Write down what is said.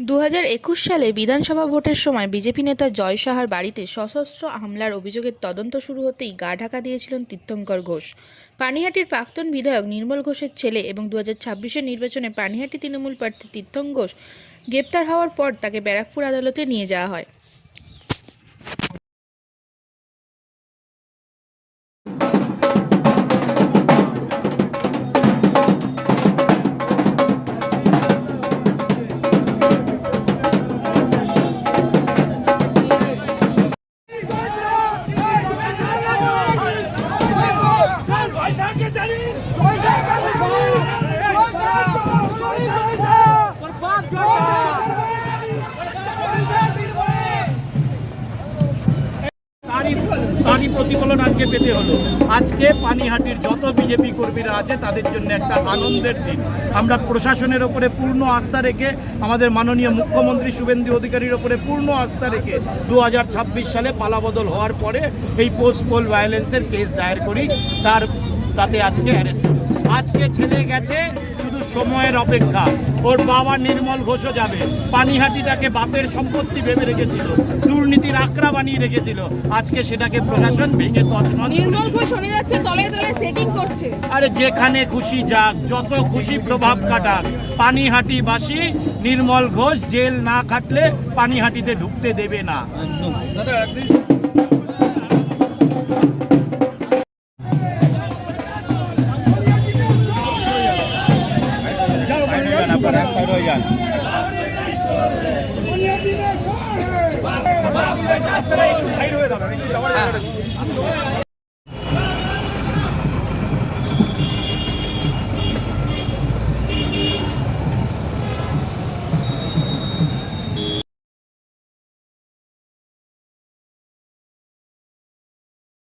2021 সালে বিধানসভা ভোটের সময় বিজেপি নেতা জয় সাহার বাড়িতে সশস্ত্র হামলার অভিযোগের তদন্ত শুরু হতেই গা ঢাকা দিয়েছিলেন তীর্থঙ্কর ঘোষ। পানিহাটির প্রাক্তন বিধায়ক নির্মল ঘোষের ছেলে এবং 2026-এর নির্বাচনে পানিহাটি তৃণমূল প্রার্থী তীর্থঙ্কর ঘোষ গ্রেপ্তার হওয়ার পর তাকে ব্যারাকপুর আদালতে নিয়ে যাওয়া হয়। তারই প্রতিফলন আজকে পেতে হলো। আজকে পানিহাটির যত বিজেপি কর্মীরা আছে তাদের জন্য একটা আনন্দের দিন। আমরা প্রশাসনের ওপরে পূর্ণ আস্থা রেখে, আমাদের মাননীয় মুখ্যমন্ত্রী শুভেন্দু অধিকারীর ওপরে পূর্ণ আস্থা রেখে 2026 সালে পালাবদল হওয়ার পরে এই পোস্ট পোল ভায়োলেন্সের কেস দায়ের করি। তাতে আজকে অ্যারেস্ট হলো। আজকে ছেলে গেছে, শুধু সময়ের অপেক্ষা। ওর বাবা নির্মল ঘোষও যাবে। পানিহাটিটাকে বাপের সম্পত্তি ভেবে রেখেছিল, দুর্নীতির আঁকড়া বানিয়ে রেখেছিল, আজকে সেটাকে প্রশাসন ভেঙে তছনছ। নির্মল ঘোষ শুনে যাচ্ছে তলে তলে সেটিং করছে। আরে যেখানে খুশি যাক, যত খুশি প্রভাব কাটাক, পানিহাটিবাসী নির্মল ঘোষ জেল না খাটলে পানিহাটিতে ঢুকতে দেবে না। সাইড হয়ে যাবে।